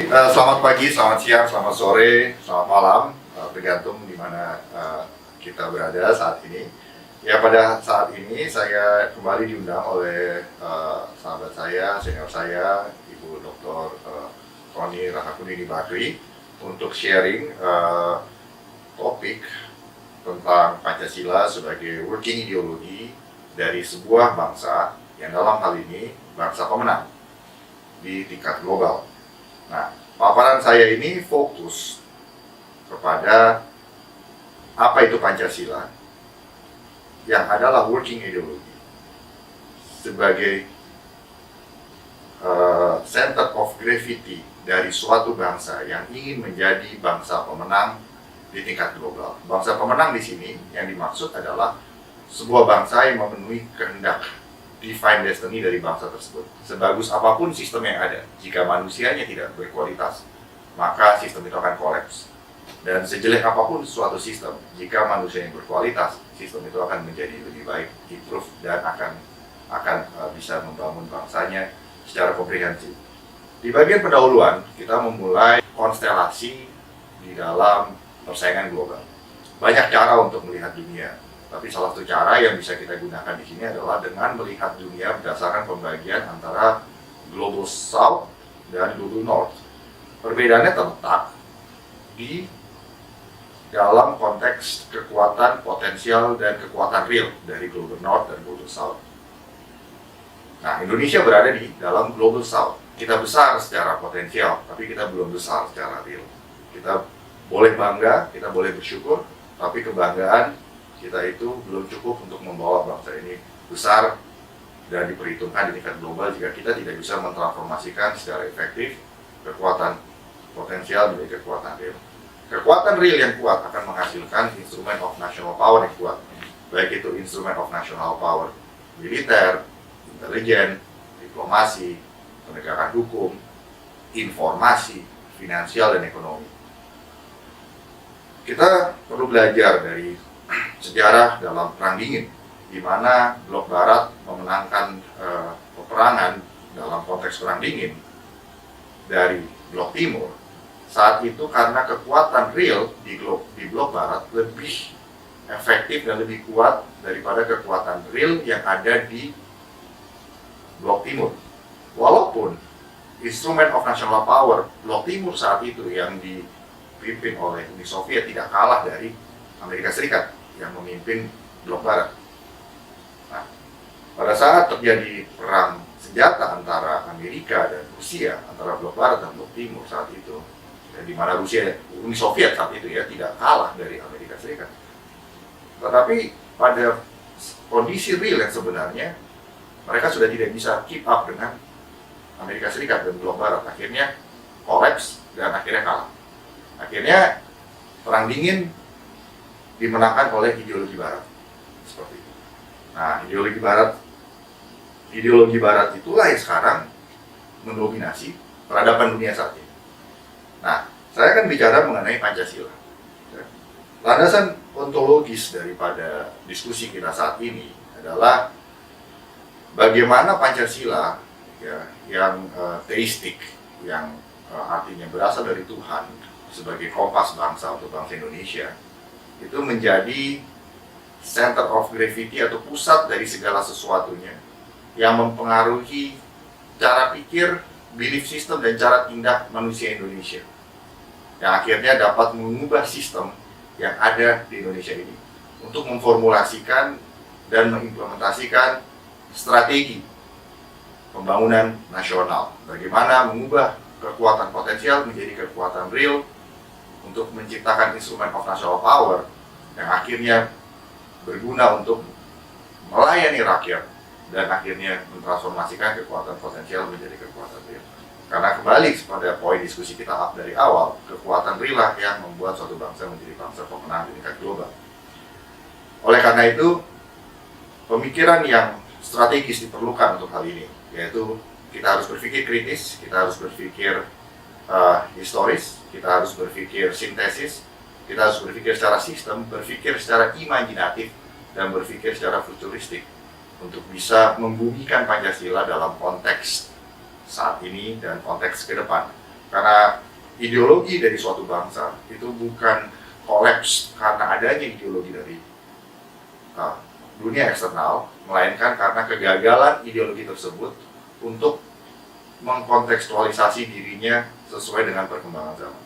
Selamat pagi, selamat siang, selamat sore, selamat malam, tergantung di mana kita berada saat ini. Ya, pada saat ini saya kembali diundang oleh sahabat saya, senior saya, Ibu Dr. Roni Rahakundini Bakri untuk sharing topik tentang Pancasila sebagai working ideologi dari sebuah bangsa yang dalam hal ini bangsa pemenang di tingkat global. Nah, paparan saya ini fokus kepada apa itu Pancasila yang adalah working ideology sebagai center of gravity dari suatu bangsa yang ingin menjadi bangsa pemenang di tingkat global. Bangsa pemenang di sini yang dimaksud adalah sebuah bangsa yang memenuhi kehendak define destiny dari bangsa tersebut. Sebagus apapun sistem yang ada, jika manusianya tidak berkualitas, maka sistem itu akan kolaps. Dan sejelek apapun suatu sistem, jika manusia yang berkualitas, sistem itu akan menjadi lebih baik, improve, dan akan bisa membangun bangsanya secara komprehensif. Di bagian pendahuluan, kita memulai konstelasi di dalam persaingan global. Banyak cara untuk melihat dunia. Tapi salah satu cara yang bisa kita gunakan di sini adalah dengan melihat dunia berdasarkan pembagian antara Global South dan Global North. Perbedaannya terletak di dalam konteks kekuatan potensial dan kekuatan real dari Global North dan Global South. Nah, Indonesia berada di dalam Global South. Kita besar secara potensial, tapi kita belum besar secara real. Kita boleh bangga, kita boleh bersyukur, tapi kebanggaan kita itu belum cukup untuk membawa bangsa ini besar dan diperhitungkan di tingkat global jika kita tidak bisa mentransformasikan secara efektif kekuatan potensial menjadi kekuatan real. Kekuatan real yang kuat akan menghasilkan instrumen of national power yang kuat, baik itu instrumen of national power militer, intelijen, diplomasi, penegakan hukum, informasi, finansial, dan ekonomi. Kita perlu belajar dari sejarah dalam Perang Dingin, di mana Blok Barat memenangkan peperangan dalam konteks Perang Dingin dari Blok Timur. Saat itu karena kekuatan real di Blok Barat lebih efektif dan lebih kuat daripada kekuatan real yang ada di Blok Timur. Walaupun instrumen of national power Blok Timur saat itu yang dipimpin oleh Uni Soviet tidak kalah dari Amerika Serikat yang memimpin Blok Barat. Nah, pada saat terjadi perang senjata antara Amerika dan Rusia, antara Blok Barat dan Blok Timur saat itu, di mana Uni Soviet saat itu ya tidak kalah dari Amerika Serikat. Tetapi pada kondisi real yang sebenarnya, mereka sudah tidak bisa keep up dengan Amerika Serikat dan Blok Barat. Akhirnya kolaps dan akhirnya kalah. Akhirnya Perang Dingin dimenangkan oleh ideologi Barat, seperti itu. Nah, ideologi Barat itulah yang sekarang mendominasi peradaban dunia saat ini. Nah, saya akan bicara mengenai Pancasila. Landasan ontologis daripada diskusi kita saat ini adalah bagaimana Pancasila ya, yang teistik, yang artinya berasal dari Tuhan sebagai kompas bangsa untuk bangsa Indonesia, itu menjadi center of gravity atau pusat dari segala sesuatunya yang mempengaruhi cara pikir, belief system, dan cara tindak manusia Indonesia yang akhirnya dapat mengubah sistem yang ada di Indonesia ini untuk memformulasikan dan mengimplementasikan strategi pembangunan nasional, bagaimana mengubah kekuatan potensial menjadi kekuatan real untuk menciptakan instrumen of national power yang akhirnya berguna untuk melayani rakyat dan akhirnya mentransformasikan kekuatan potensial menjadi kekuatan real. Karena kembali pada poin diskusi kita dari awal, kekuatan real lah yang membuat suatu bangsa menjadi bangsa pemenang di tingkat global. Oleh karena itu, pemikiran yang strategis diperlukan untuk hal ini, yaitu kita harus berpikir kritis, kita harus berpikir historis, kita harus berpikir sintesis, kita harus berpikir secara sistem, berpikir secara imajinatif, dan berpikir secara futuristik untuk bisa membumikan Pancasila dalam konteks saat ini dan konteks ke depan. Karena ideologi dari suatu bangsa itu bukan kolaps karena adanya ideologi dari dunia eksternal, melainkan karena kegagalan ideologi tersebut untuk mengkontekstualisasi dirinya sesuai dengan perkembangan zaman.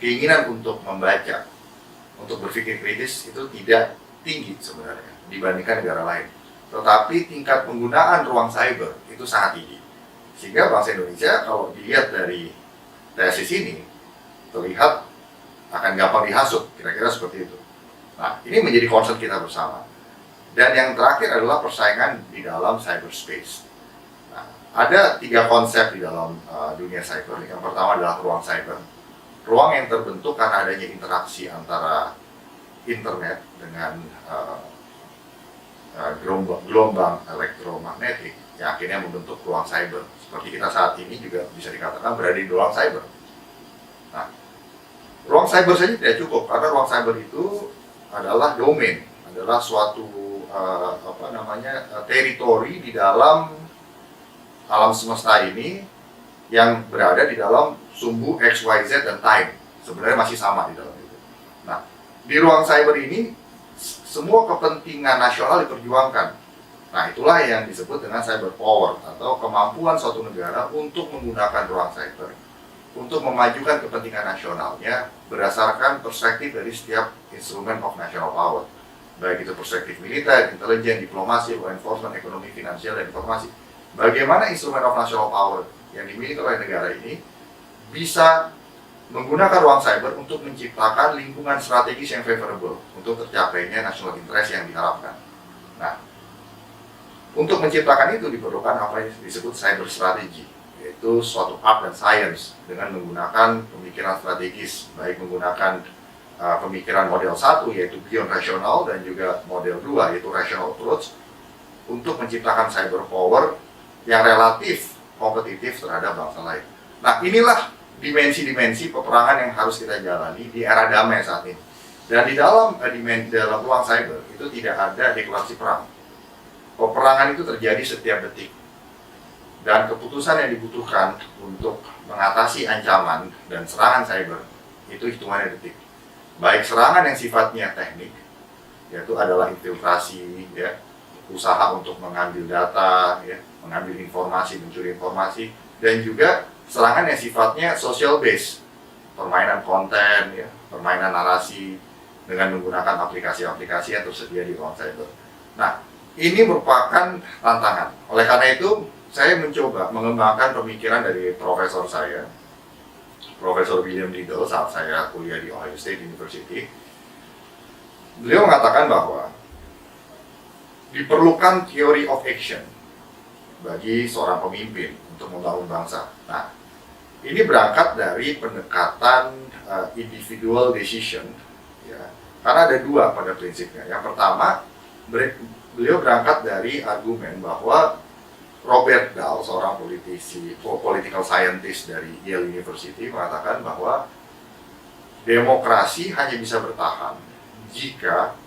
Keinginan untuk membaca, untuk berpikir kritis itu tidak tinggi sebenarnya dibandingkan negara lain. Tetapi tingkat penggunaan ruang cyber itu sangat tinggi. Sehingga bangsa Indonesia kalau dilihat dari tesis ini terlihat akan gampang dihasut, kira-kira seperti itu. Nah, ini menjadi concern kita bersama. Dan yang terakhir adalah persaingan di dalam cyberspace. Nah, ada 3 konsep di dalam dunia cyber. Yang pertama adalah ruang cyber. Ruang yang terbentuk karena adanya interaksi antara internet dengan gelombang elektromagnetik yang akhirnya membentuk ruang cyber. Seperti kita saat ini juga bisa dikatakan berada di ruang cyber. Nah, ruang cyber saja tidak cukup karena ruang cyber itu adalah domain, adalah suatu teritori di dalam alam semesta ini yang berada di dalam sumbu X, Y, Z dan time. Sebenarnya masih sama di dalam itu. Nah, di ruang cyber ini semua kepentingan nasional diperjuangkan. Nah, itulah yang disebut dengan cyber power atau kemampuan suatu negara untuk menggunakan ruang cyber untuk memajukan kepentingan nasionalnya berdasarkan perspektif dari setiap instrumen of national power. Baik itu perspektif militer, intelijen, diplomasi, law enforcement, ekonomi, finansial, dan informasi. Bagaimana instrumen of national power yang dimiliki oleh negara ini bisa menggunakan ruang cyber untuk menciptakan lingkungan strategis yang favorable untuk tercapainya national interest yang diharapkan. Nah, untuk menciptakan itu diperlukan apa yang disebut cyber strategy, yaitu suatu art dan science dengan menggunakan pemikiran strategis, baik menggunakan pemikiran model 1 yaitu beyond rational dan juga model 2 yaitu rational approach untuk menciptakan cyber power yang relatif kompetitif terhadap bangsa lain. Nah, inilah dimensi-dimensi peperangan yang harus kita jalani di era damai saat ini. Dan di dalam ruang cyber itu tidak ada deklarasi perang. Peperangan itu terjadi setiap detik. Dan keputusan yang dibutuhkan untuk mengatasi ancaman dan serangan cyber itu hitungannya detik. Baik serangan yang sifatnya teknik, yaitu adalah infiltrasi, ya, usaha untuk mengambil data, ya, mengambil informasi, mencuri informasi, dan juga serangan yang sifatnya social base, permainan konten, ya, permainan narasi dengan menggunakan aplikasi-aplikasi yang tersedia di ruang cyber. Nah, ini merupakan tantangan. Oleh karena itu, saya mencoba mengembangkan pemikiran dari profesor saya, Profesor William Liddell, saat saya kuliah di Ohio State University. Beliau mengatakan bahwa diperlukan theory of action bagi seorang pemimpin untuk membangun bangsa. Nah, ini berangkat dari pendekatan individual decision, ya, karena ada 2 pada prinsipnya. Yang pertama, beliau berangkat dari argumen bahwa Robert Dahl, seorang political scientist dari Yale University, mengatakan bahwa demokrasi hanya bisa bertahan jika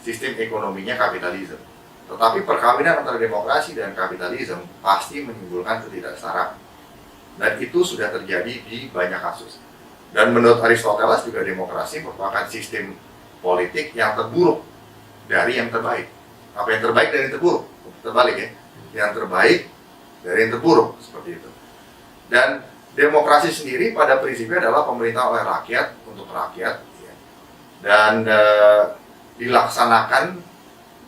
sistem ekonominya kapitalisme. Tetapi perkawinan antara demokrasi dan kapitalisme pasti menimbulkan ketidaksetaraan. Dan itu sudah terjadi di banyak kasus. Dan menurut Aristoteles juga demokrasi merupakan sistem politik yang terburuk dari yang terbaik. Apa yang terbaik dari yang terburuk? Terbalik, ya. Yang terbaik dari yang terburuk, seperti itu. Dan demokrasi sendiri pada prinsipnya adalah pemerintah oleh rakyat untuk rakyat, ya, dan dilaksanakan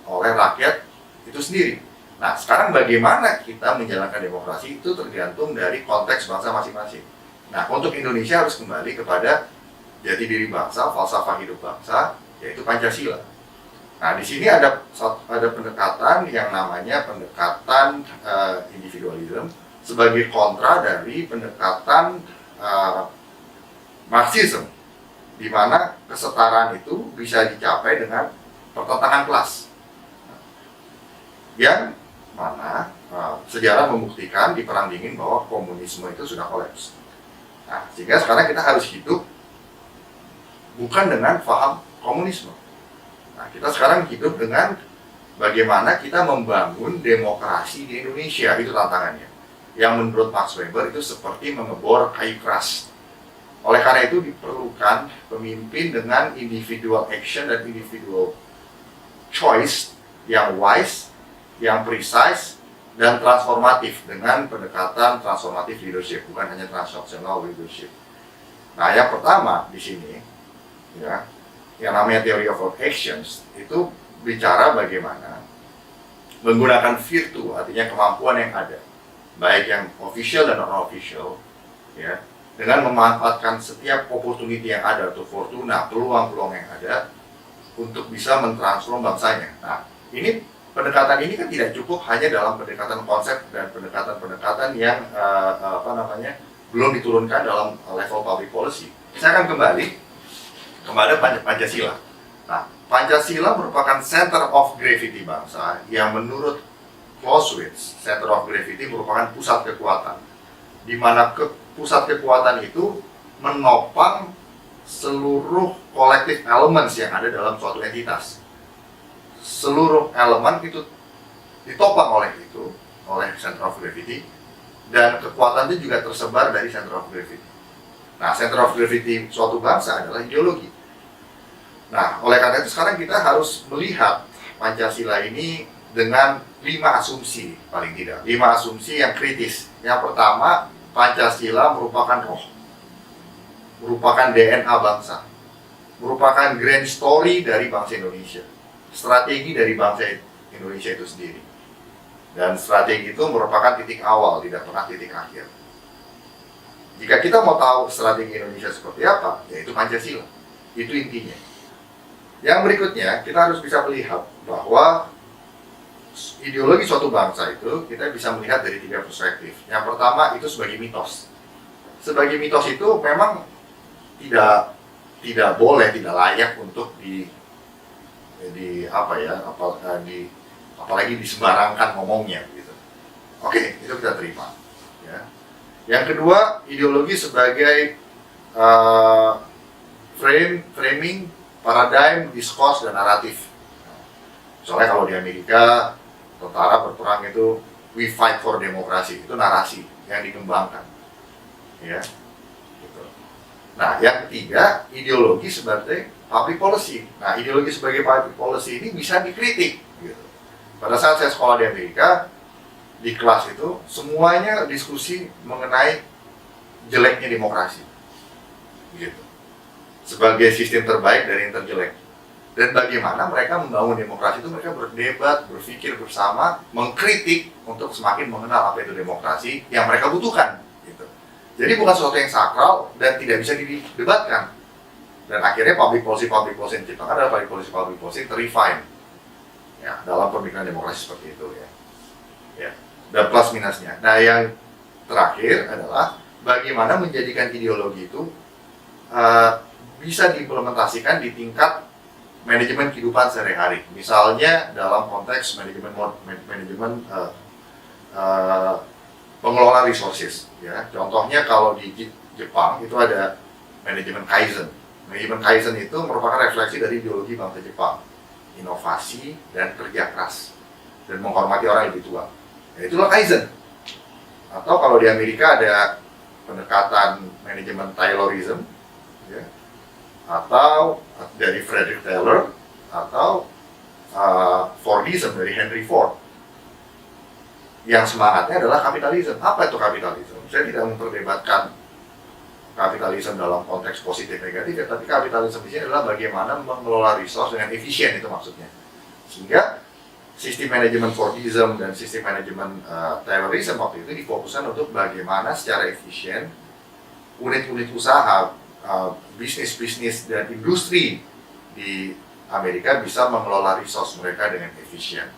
oleh rakyat itu sendiri. Nah, sekarang bagaimana kita menjalankan demokrasi itu tergantung dari konteks bangsa masing-masing. Nah, untuk Indonesia harus kembali kepada jati diri bangsa, falsafah hidup bangsa, yaitu Pancasila. Nah, di sini ada pendekatan yang namanya pendekatan individualisme sebagai kontra dari pendekatan Marxisme, di mana kesetaraan itu bisa dicapai dengan pertentangan kelas. Yang mana sejarah membuktikan di Perang Dingin bahwa komunisme itu sudah kolaps. Nah, sehingga sekarang kita harus hidup bukan dengan paham komunisme. Nah, kita sekarang hidup dengan bagaimana kita membangun demokrasi di Indonesia, itu tantangannya. Yang menurut Max Weber itu seperti mengebor kayu keras. Oleh karena itu diperlukan pemimpin dengan individual action dan individual choice yang wise, yang precise, dan transformatif dengan pendekatan transformatif leadership, bukan hanya transactional leadership. Nah, yang pertama di sini, ya, yang namanya theory of actions itu bicara bagaimana menggunakan virtu, artinya kemampuan yang ada, baik yang official dan non-official, ya, dengan memanfaatkan setiap opportunity yang ada atau fortuna, peluang-peluang yang ada untuk bisa mentransform bangsanya. Nah, ini pendekatan ini kan tidak cukup hanya dalam pendekatan konsep dan pendekatan-pendekatan yang belum diturunkan dalam level public policy. Saya akan kembali kepada Pancasila. Nah, Pancasila merupakan center of gravity bangsa yang menurut Clausewitz, center of gravity merupakan pusat kekuatan, di mana pusat kekuatan itu menopang seluruh collective elements yang ada dalam suatu entitas. Seluruh elemen itu ditopang oleh center of gravity, dan kekuatan itu juga tersebar dari center of gravity. Nah, center of gravity suatu bangsa adalah ideologi. Nah, oleh karena itu sekarang kita harus melihat Pancasila ini dengan 5 asumsi, paling tidak 5 asumsi yang kritis. Yang pertama, Pancasila merupakan roh, merupakan DNA bangsa, merupakan grand story dari bangsa Indonesia, strategi dari bangsa Indonesia itu sendiri. Dan strategi itu merupakan titik awal, tidak pernah titik akhir. Jika kita mau tahu strategi Indonesia seperti apa, yaitu Pancasila. Itu intinya. Yang berikutnya, kita harus bisa melihat bahwa ideologi suatu bangsa itu kita bisa melihat dari 3 perspektif. Yang pertama itu sebagai mitos. Sebagai mitos itu memang tidak boleh, tidak layak untuk apalagi disembarangkan ngomongnya gitu. Oke, itu kita terima. Ya. Yang kedua, ideologi sebagai framing, paradigm, discourse, dan naratif. Soalnya kalau di Amerika tentara berperang itu we fight for demokrasi, itu narasi yang dikembangkan, ya. Gitu. Nah, yang ketiga, ideologi sebagai public policy. Nah, ideologi sebagai public policy ini bisa dikritik. Gitu. Pada saat saya sekolah di Amerika, di kelas itu semuanya diskusi mengenai jeleknya demokrasi, gitu. Sebagai sistem terbaik dari yang terjelek. Dan bagaimana mereka membangun demokrasi itu, mereka berdebat, berpikir bersama, mengkritik untuk semakin mengenal apa itu demokrasi yang mereka butuhkan. Gitu. Jadi bukan sesuatu yang sakral dan tidak bisa didebatkan. Dan akhirnya public policy yang diciptakan adalah public policy yang terrefine. Ya, dalam pemikiran demokrasi seperti itu ya. Ya. Dan plus minusnya. Nah, yang terakhir adalah bagaimana menjadikan ideologi itu bisa diimplementasikan di tingkat manajemen kehidupan sehari-hari. Misalnya dalam konteks manajemen pengelola resources. Ya. Contohnya kalau di Jepang itu ada manajemen Kaizen. Manajemen Kaizen itu merupakan refleksi dari ideologi bangsa Jepang, inovasi dan kerja keras dan menghormati orang yang lebih tua. Ya, itulah Kaizen. Atau kalau di Amerika ada pendekatan manajemen Taylorism, ya, atau dari Frederick Taylor, atau Fordism dari Henry Ford. Yang semangatnya adalah kapitalisme. Apa itu kapitalisme? Saya tidak memperdebatkan kapitalisme dalam konteks positif negatif, ya, tapi kapitalisme di sini adalah bagaimana mengelola resource dengan efisien, itu maksudnya. Sehingga sistem manajemen Fordism dan sistem manajemen Taylorism waktu itu difokuskan untuk bagaimana secara efisien unit-unit usaha, bisnis dan industri di Amerika bisa mengelola resource mereka dengan efisien.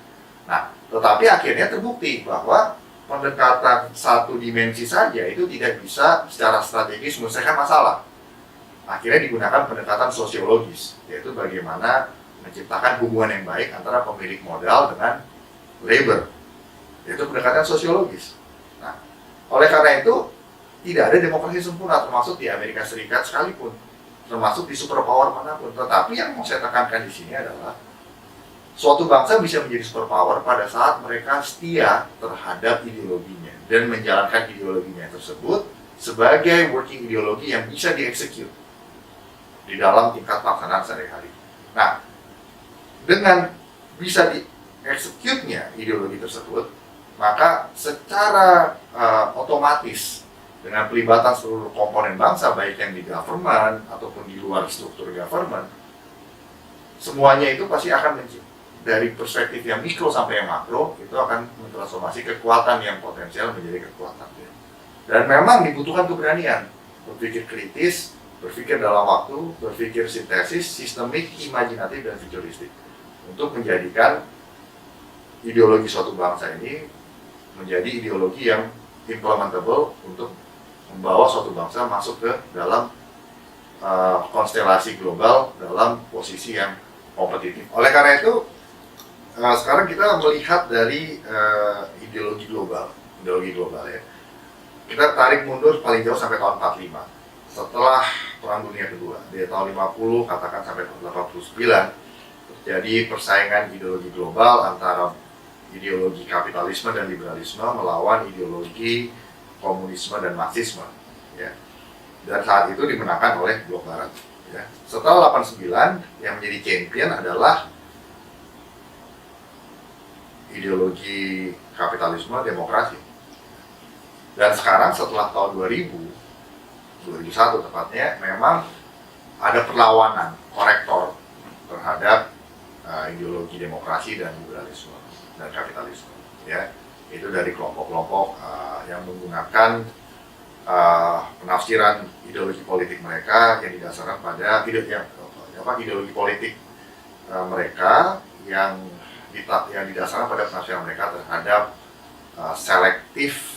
Nah, tetapi akhirnya terbukti bahwa pendekatan satu dimensi saja itu tidak bisa secara strategis menyelesaikan masalah. Akhirnya digunakan pendekatan sosiologis, yaitu bagaimana menciptakan hubungan yang baik antara pemilik modal dengan labor, yaitu pendekatan sosiologis. Nah, oleh karena itu tidak ada demokrasi sempurna, termasuk di Amerika Serikat sekalipun, termasuk di superpower manapun. Tetapi yang mau saya tekankan di sini adalah suatu bangsa bisa menjadi superpower pada saat mereka setia terhadap ideologinya dan menjalankan ideologinya tersebut sebagai working ideologi yang bisa dieksekut di dalam tingkat pelaksanaan sehari-hari. Nah, dengan bisa dieksekutnya ideologi tersebut, maka secara otomatis dengan pelibatan seluruh komponen bangsa, baik yang di government ataupun di luar struktur government, semuanya itu pasti akan dari perspektif yang mikro sampai yang makro, itu akan mentransformasi kekuatan yang potensial menjadi kekuatan. Dan memang dibutuhkan keberanian, berpikir kritis, berpikir dalam waktu, berpikir sintesis, sistemik, imajinatif, dan futuristik untuk menjadikan ideologi suatu bangsa ini menjadi ideologi yang implementable untuk membawa suatu bangsa masuk ke dalam konstelasi global dalam posisi yang kompetitif. Oleh karena itu, sekarang kita melihat dari ideologi global ya. Kita tarik mundur paling jauh sampai tahun 45. Setelah Perang Dunia Kedua, di tahun 50 katakan sampai tahun 89, terjadi persaingan ideologi global antara ideologi kapitalisme dan liberalisme melawan ideologi komunisme dan marxisme, ya. Dan saat itu dimenangkan oleh blok barat, ya. Setelah 89, yang menjadi champion adalah ideologi kapitalisme demokrasi. Dan sekarang setelah tahun 2001 tepatnya, memang ada perlawanan korektor terhadap ideologi demokrasi dan liberalisme dan kapitalisme, ya. Itu dari kelompok-kelompok yang menggunakan penafsiran ideologi politik mereka yang didasarkan pada ideologi politik mereka yang didasarkan pada penafsiran mereka terhadap selektif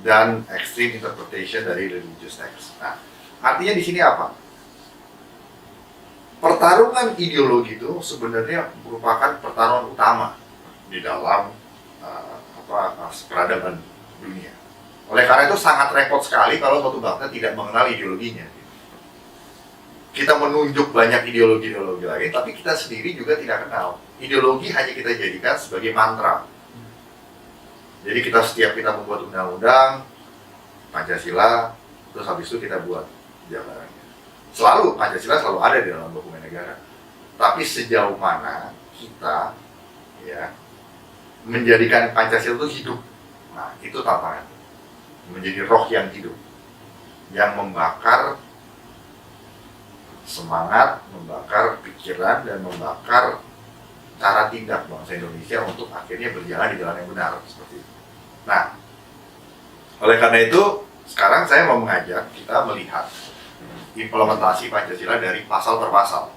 dan extreme interpretation dari religious text. Nah, artinya di sini apa? Pertarungan ideologi itu sebenarnya merupakan pertarungan utama di dalam peradaban dunia. Oleh karena itu sangat repot sekali kalau suatu bangsa tidak mengenal ideologinya. Kita menunjuk banyak ideologi-ideologi lain, tapi kita sendiri juga tidak kenal. Ideologi hanya kita jadikan sebagai mantra. Jadi setiap kita membuat undang-undang, Pancasila, terus habis itu kita buat jabarannya. Selalu, Pancasila selalu ada di dalam dokumen negara. Tapi sejauh mana kita menjadikan Pancasila itu hidup. Nah, itu tantangan. Menjadi roh yang hidup. Yang membakar semangat, membakar pikiran, dan membakar cara tindak bangsa Indonesia untuk akhirnya berjalan di jalan yang benar, seperti itu. Nah, oleh karena itu, sekarang saya mau mengajak kita melihat implementasi Pancasila dari pasal per pasal.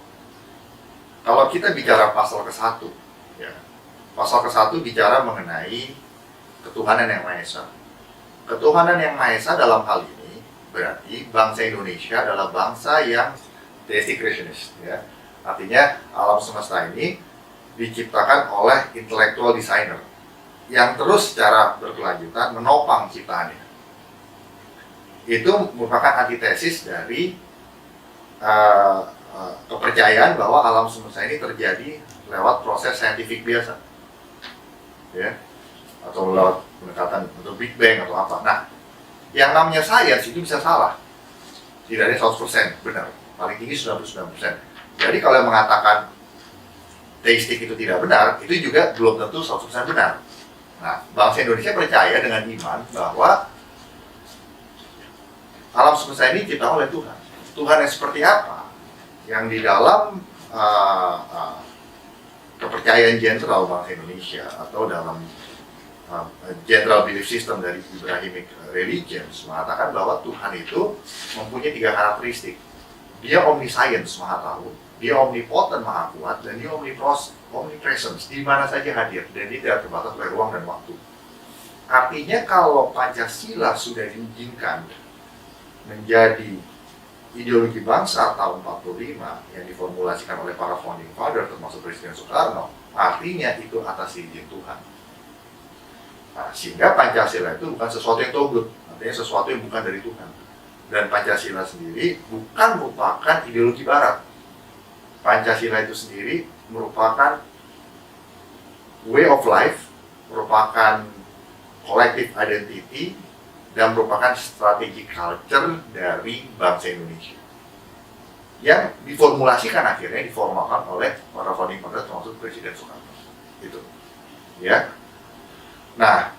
Kalau kita bicara pasal ke-1, ya, pasal ke-1 bicara mengenai ketuhanan yang Maha Esa. Ketuhanan yang Maha Esa dalam hal ini berarti bangsa Indonesia adalah bangsa yang theistic creationist, ya. Artinya alam semesta ini diciptakan oleh intellectual designer yang terus secara berkelanjutan menopang ciptaannya. Itu merupakan antitesis dari kepercayaan bahwa alam semesta ini terjadi lewat proses saintifik biasa, ya, atau lewat pendekatan atau Big Bang atau apa. Nah, yang namanya sains itu bisa salah, tidak ada 100% benar, paling tinggi 99%. Jadi kalau yang mengatakan teistik itu tidak benar, itu juga belum tentu 100% benar. Nah, bangsa Indonesia percaya dengan iman bahwa alam semesta ini diciptakan oleh Tuhan. Tuhan yang seperti apa? Yang di dalam kepercayaan general bangsa Indonesia atau dalam general belief system dari Abrahamic religions mengatakan bahwa Tuhan itu mempunyai 3 karakteristik. Dia omniscience, maha tahu, dia omnipotent, maha kuat, dan dia omnipresence, di mana saja hadir, dan dia tidak terbatas oleh ruang dan waktu. Artinya kalau Pancasila sudah diizinkan menjadi ideologi bangsa tahun 45 yang diformulasikan oleh para founding father termasuk Presiden Soekarno, artinya itu atas izin Tuhan. Nah, sehingga Pancasila itu bukan sesuatu yang togut, artinya sesuatu yang bukan dari Tuhan. Dan Pancasila sendiri bukan merupakan ideologi barat. Pancasila itu sendiri merupakan way of life, merupakan collective identity dan merupakan strategi culture dari bangsa Indonesia yang diformulasikan akhirnya diformalkan oleh para founding fathers termasuk Presiden Soekarno. Itu, ya. Nah,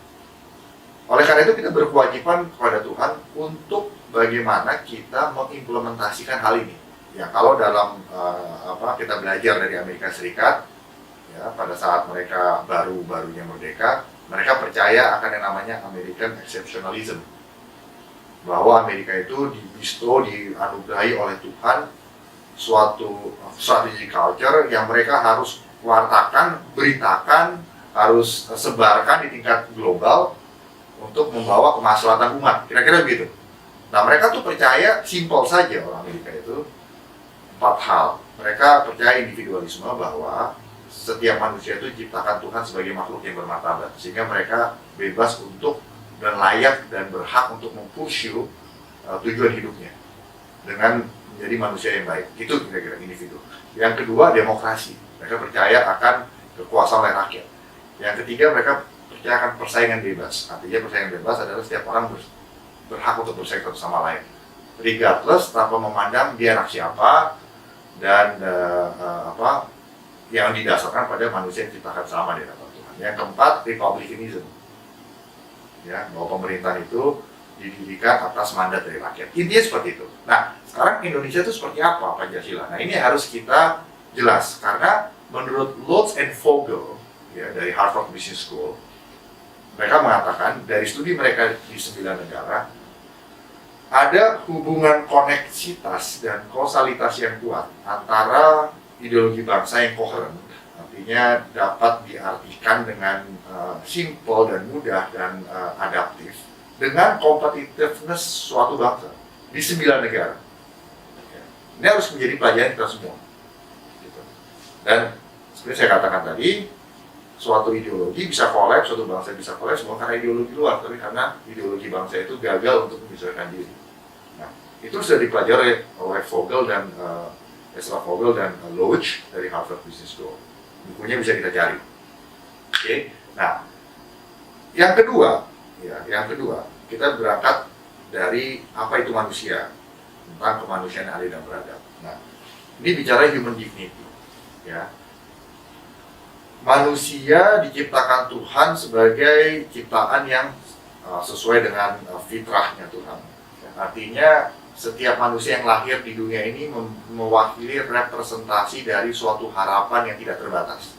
oleh karena itu kita berkewajiban kepada Tuhan untuk bagaimana kita mengimplementasikan hal ini. Ya, kalau dalam kita belajar dari Amerika Serikat, ya, pada saat mereka baru-barunya merdeka, mereka percaya akan yang namanya American Exceptionalism, bahwa Amerika itu dianugerahi oleh Tuhan suatu strategi culture yang mereka harus wartakan, beritakan, harus sebarkan di tingkat global untuk membawa kemaslahatan umat, kira-kira begitu. Nah, mereka tuh percaya simple saja orang Amerika itu 4 hal. Mereka percaya individualisme, bahwa setiap manusia itu diciptakan Tuhan sebagai makhluk yang bermartabat, sehingga mereka bebas untuk dan layak dan berhak untuk mempursue tujuan hidupnya dengan menjadi manusia yang baik. Itu kira-kira individu. Yang kedua, demokrasi. Mereka percaya akan kekuasaan oleh rakyat. Yang ketiga, mereka percaya akan persaingan bebas. Artinya persaingan bebas adalah setiap orang berhak untuk bersaing satu sama lain, regardless, tanpa memandang dia anak siapa, dan yang didasarkan pada manusia yang diciptakan sama di hadapan Tuhan. Yang keempat, republicanism, ya, bahwa pemerintahan itu didirikan atas mandat dari rakyat. Intinya seperti itu. Nah, sekarang Indonesia itu seperti apa Pancasila? Nah, ini harus kita jelas, karena menurut Lotz and Vogel, ya, dari Harvard Business School, mereka mengatakan dari studi mereka di 9 negara, ada hubungan koneksitas dan kausalitas yang kuat antara ideologi bangsa yang koheren, artinya dapat diartikan dengan simple dan mudah dan adaptif, dengan competitiveness suatu bangsa di 9 negara. Ini harus menjadi pelajaran kita semua. Gitu. Dan seperti saya katakan tadi, suatu ideologi bisa kolaps, suatu bangsa bisa kolaps bukan karena ideologi luar, tapi karena ideologi bangsa itu gagal untuk menyesuaikan diri. Nah, itu sudah dipelajari oleh Vogel dan Ezra Vogel dan Loach dari Harvard Business School. Bukunya bisa kita cari. Oke. Nah, yang kedua, kita berangkat dari apa itu manusia, tentang kemanusiaan yang adil dan beradab. Nah, ini bicara human dignity, ya. Manusia diciptakan Tuhan sebagai ciptaan yang sesuai dengan fitrahnya Tuhan. Artinya setiap manusia yang lahir di dunia ini mewakili representasi dari suatu harapan yang tidak terbatas.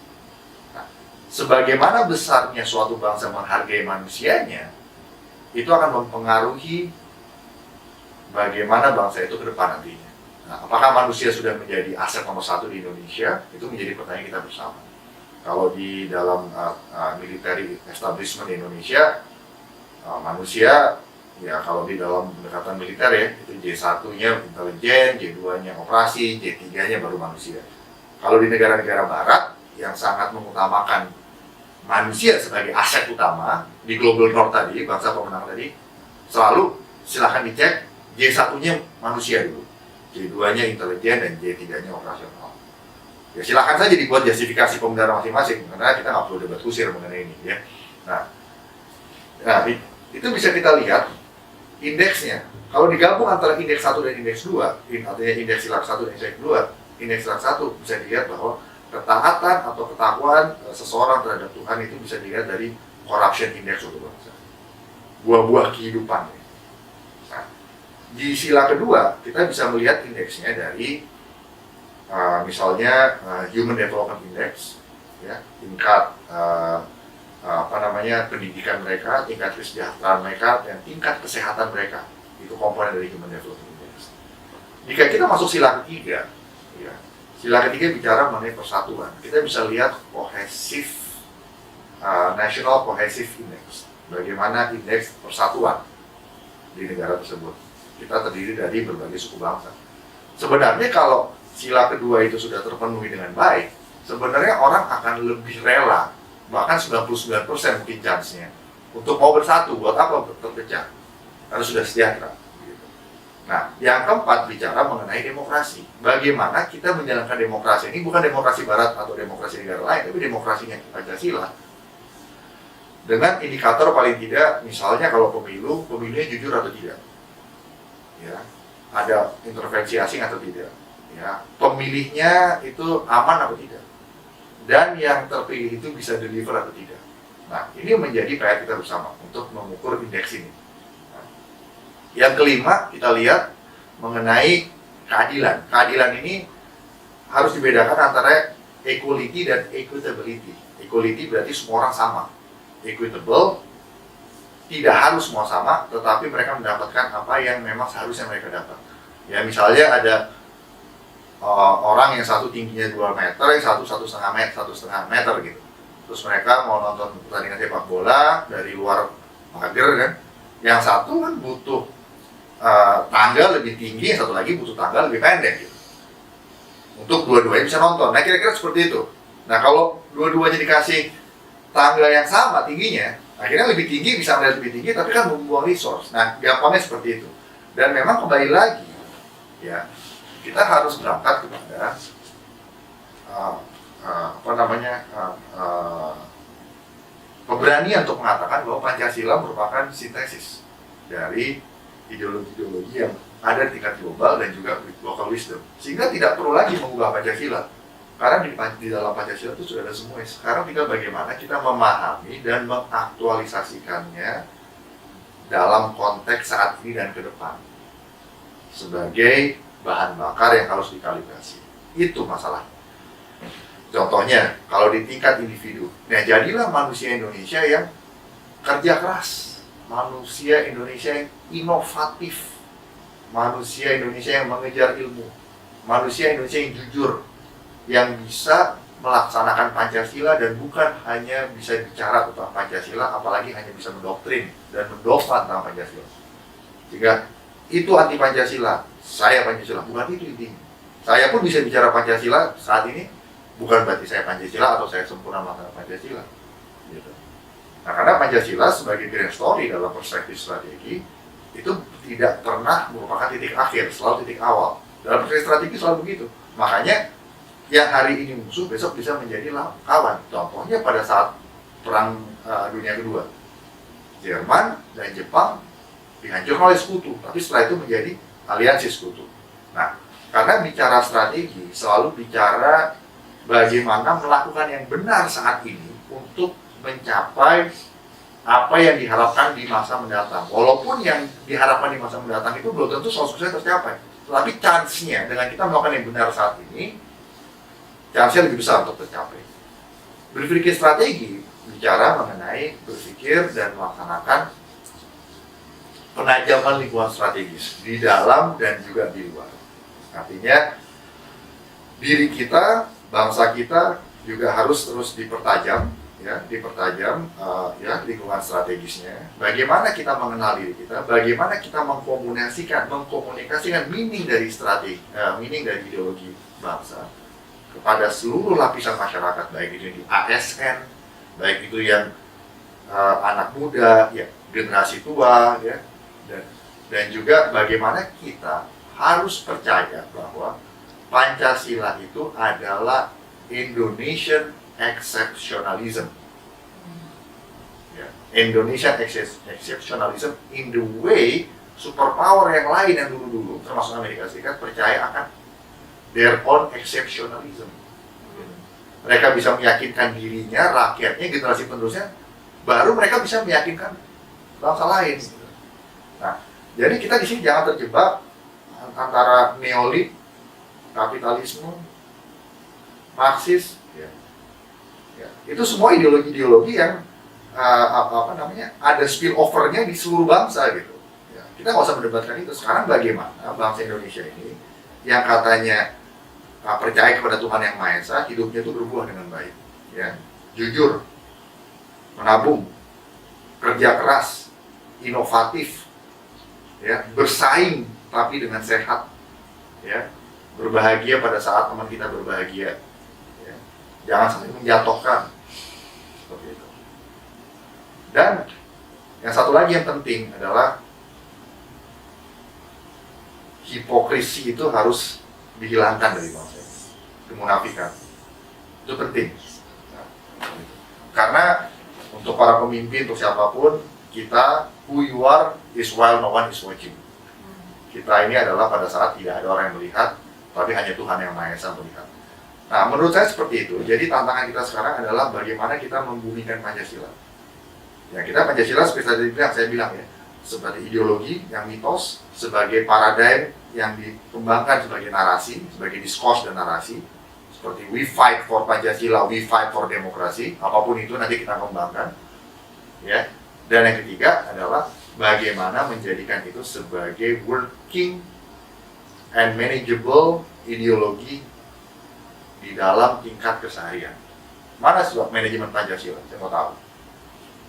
Nah, sebagaimana besarnya suatu bangsa menghargai manusianya, itu akan mempengaruhi bagaimana bangsa itu ke depan nantinya. Nah, apakah manusia sudah menjadi aset nomor 1 di Indonesia? Itu menjadi pertanyaan kita bersama. Kalau di dalam military establishment di Indonesia, manusia, ya kalau di dalam pendekatan militer ya, itu J1-nya intelijen, J2-nya operasi, J3-nya baru manusia. Kalau di negara-negara barat yang sangat mengutamakan manusia sebagai aset utama, di Global North tadi, bangsa pemenang tadi, selalu silahkan dicek J1-nya manusia dulu, J2-nya intelijen, dan J3-nya operasional. Ya silakan saja dibuat justifikasi pembenaran masing-masing, karena kita nggak perlu debat kusir mengenai ini, ya. Nah, itu bisa kita lihat indeksnya. Kalau digabung antara indeks 1 dan indeks 2, artinya indeks silak 1 dan indeks 2, indeks silak 1 bisa dilihat bahwa ketaatan atau ketakwaan seseorang terhadap Tuhan itu bisa dilihat dari corruption index suatu bangsa, buah-buah kehidupan. Nah, di sila kedua kita bisa melihat indeksnya dari misalnya Human Development Index, ya, tingkat pendidikan mereka, tingkat kesejahteraan mereka, dan tingkat kesehatan mereka. Itu komponen dari Human Development Index. Jika kita masuk sila ketiga, ya, sila ketiga bicara mengenai persatuan. Kita bisa lihat National Cohesive Index, bagaimana indeks persatuan di negara tersebut. Kita terdiri dari berbagai suku bangsa. Sebenarnya kalau sila kedua itu sudah terpenuhi dengan baik, sebenarnya orang akan lebih rela, bahkan 99% mungkin chance-nya, untuk mau bersatu. Buat apa terpecah? Karena sudah sejahtera. Nah, yang keempat bicara mengenai demokrasi. Bagaimana kita menjalankan demokrasi ini, bukan demokrasi barat atau demokrasi negara lain, tapi demokrasinya Pancasila. dengan indikator paling tidak, misalnya kalau pemilunya jujur atau tidak, ya, ada intervensi asing atau tidak, ya, pemilihnya itu aman atau tidak, dan yang terpilih itu bisa deliver atau tidak. Nah, ini menjadi PR kita bersama untuk mengukur indeks ini. Nah, yang kelima, kita lihat mengenai keadilan. Keadilan ini harus dibedakan antara equality dan equitability. Equality berarti semua orang sama. Equitable, tidak harus semua sama, tetapi mereka mendapatkan apa yang memang seharusnya mereka dapat. Ya, misalnya ada orang yang satu tingginya 2 meter, yang satu 1,5 meter gitu. Terus mereka mau nonton pertandingan sepak bola dari luar pagar kan. Yang satu kan butuh tangga lebih tinggi, yang satu lagi butuh tangga lebih pendek gitu. Untuk dua-duanya bisa nonton. Nah, kira-kira seperti itu. Nah, kalau dua-duanya dikasih tangga yang sama tingginya, akhirnya lebih tinggi bisa melihat lebih tinggi, tapi kan membuang resource. Nah, gampangnya seperti itu. Dan memang kembali lagi, ya, kita harus berangkat kepada keberanian untuk mengatakan bahwa Pancasila merupakan sintesis dari ideologi-ideologi yang ada di tingkat global dan juga local wisdom, sehingga tidak perlu lagi mengubah Pancasila karena di dalam Pancasila itu sudah ada semua. Sekarang tinggal bagaimana kita memahami dan mengaktualisasikannya dalam konteks saat ini dan ke depan sebagai bahan bakar yang harus dikalibrasi. Itu masalahnya. Contohnya, kalau di tingkat individu, nah jadilah manusia Indonesia yang kerja keras, manusia Indonesia yang inovatif, manusia Indonesia yang mengejar ilmu, manusia Indonesia yang jujur, yang bisa melaksanakan Pancasila dan bukan hanya bisa bicara tentang Pancasila, apalagi hanya bisa mendoktrin dan mendogma tentang Pancasila. Jika itu anti Pancasila, saya Pancasila, bukan itu intinya. Saya pun bisa bicara Pancasila saat ini, bukan berarti saya Pancasila atau saya sempurna melaksanakan Pancasila. Gitu. Nah, karena Pancasila sebagai grand story dalam perspektif strategi itu tidak pernah merupakan titik akhir, selalu titik awal. Dalam perspektif strategi selalu begitu. Makanya yang hari ini musuh besok bisa menjadi kawan. Contohnya pada saat Perang Dunia Kedua, Jerman dan Jepang dihancurkan oleh sekutu, tapi setelah itu menjadi aliansi sekutu. Nah, karena bicara strategi selalu bicara bagaimana melakukan yang benar saat ini untuk mencapai apa yang diharapkan di masa mendatang. Walaupun yang diharapkan di masa mendatang itu belum tentu sukses tercapai, tetapi chance-nya dengan kita melakukan yang benar saat ini, chance-nya lebih besar untuk tercapai. Berpikir strategi bicara mengenai berpikir dan melaksanakan penajaman lingkungan strategis di dalam dan juga di luar. Artinya diri kita, bangsa kita juga harus terus dipertajam, ya, ya, lingkungan strategisnya. Bagaimana kita mengenal diri kita, bagaimana kita mengkomunikasikan meaning dari strategi, meaning dari ideologi bangsa kepada seluruh lapisan masyarakat, baik itu di ASN, baik itu yang anak muda, ya, generasi tua, ya, dan juga bagaimana kita harus percaya bahwa Pancasila itu adalah Indonesian exceptionalism. Ya, Indonesian exceptionalism in the way superpower yang lain yang dulu-dulu, termasuk Amerika Serikat, percaya akan their own exceptionalism. Mereka bisa meyakinkan dirinya, rakyatnya, generasi penerusnya, baru mereka bisa meyakinkan bangsa lain. Nah, jadi kita di sini jangan terjebak antara neolit, kapitalisme, Marxis, ya. Ya. Itu semua ideologi-ideologi yang ada spillover-nya di seluruh bangsa gitu. Ya. Kita nggak usah mendebatkan itu. Sekarang bagaimana bangsa Indonesia ini yang katanya percaya kepada Tuhan Yang Maha Esa, hidupnya itu berbuah dengan baik, ya, jujur, menabung, kerja keras, inovatif, ya, bersaing tapi dengan sehat, ya, berbahagia pada saat teman kita berbahagia, ya. Jangan sampai menjatuhkan, seperti itu. Dan yang satu lagi yang penting adalah hipokrisi itu harus dihilangkan dari bangsa ini, kemunafikan itu penting. Nah, karena untuk untuk para pemimpin, untuk siapapun, kita who you are is while no one is watching. Kita ini adalah pada saat tidak ada orang yang melihat, tapi hanya Tuhan yang Maha Esa melihat. Nah, menurut saya seperti itu. Jadi tantangan kita sekarang adalah bagaimana kita membumikan Pancasila. Ya, kita Pancasila seperti tadi saya bilang ya, sebagai ideologi yang mitos, sebagai paradigm yang dikembangkan sebagai narasi, sebagai diskurs dan narasi. Seperti we fight for Pancasila, we fight for demokrasi, apapun itu nanti kita kembangkan. Ya. Dan yang ketiga adalah bagaimana menjadikan itu sebagai working and manageable ideologi di dalam tingkat keseharian. Mana sebab manajemen Pancasila? Saya mau tahu.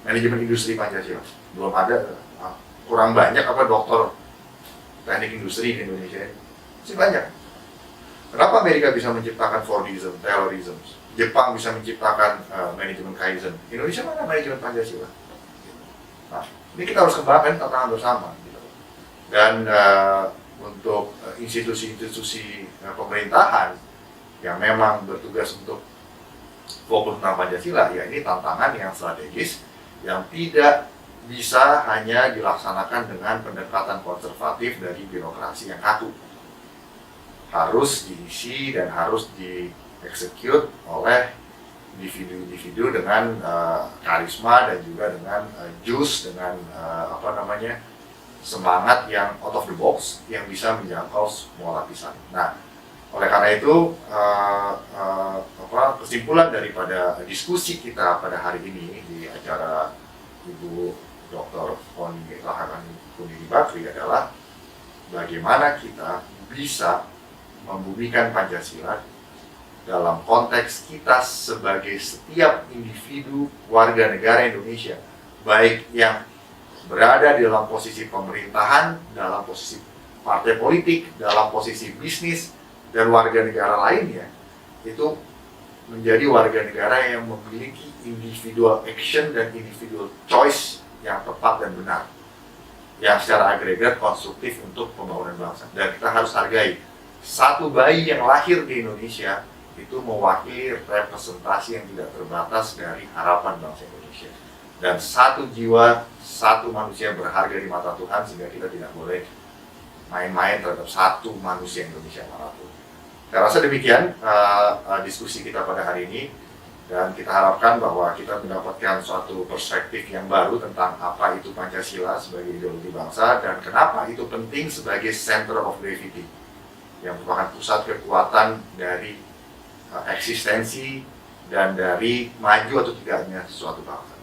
Manajemen industri Pancasila belum ada, kurang banyak apa dokter teknik industri di Indonesia? Masih banyak. Kenapa Amerika bisa menciptakan Fordism, Taylorism? Jepang bisa menciptakan manajemen Kaizen. Indonesia mana manajemen Pancasila? Nah, ini kita harus kembangkan tantangan bersama. Gitu. Dan untuk institusi-institusi pemerintahan yang memang bertugas untuk fokus tentang Pancasila, ya ini tantangan yang strategis yang tidak bisa hanya dilaksanakan dengan pendekatan konservatif dari birokrasi yang kaku. Harus diisi dan harus dieksekut oleh individu-individu dengan karisma dan juga dengan jus, dengan semangat yang out of the box yang bisa menjangkau semua lapisan. Nah, oleh karena itu kesimpulan daripada diskusi kita pada hari ini di acara Ibu Dr. Poni Rahakani Kuniri Bakri adalah bagaimana kita bisa membumikan Pancasila dalam konteks kita sebagai setiap individu warga negara Indonesia, baik yang berada di dalam posisi pemerintahan, dalam posisi partai politik, dalam posisi bisnis, dan warga negara lainnya, itu menjadi warga negara yang memiliki individual action dan individual choice yang tepat dan benar, yang secara agregat konstruktif untuk pembangunan bangsa. Dan kita harus hargai, satu bayi yang lahir di Indonesia itu mewakili representasi yang tidak terbatas dari harapan bangsa Indonesia. Dan satu jiwa, satu manusia berharga di mata Tuhan, sehingga kita tidak boleh main-main terhadap satu manusia Indonesia manapun. Saya rasa demikian diskusi kita pada hari ini, dan kita harapkan bahwa kita mendapatkan suatu perspektif yang baru tentang apa itu Pancasila sebagai ideologi bangsa dan kenapa itu penting sebagai center of gravity yang merupakan pusat kekuatan dari eksistensi dan dari maju atau tidaknya suatu bangsa.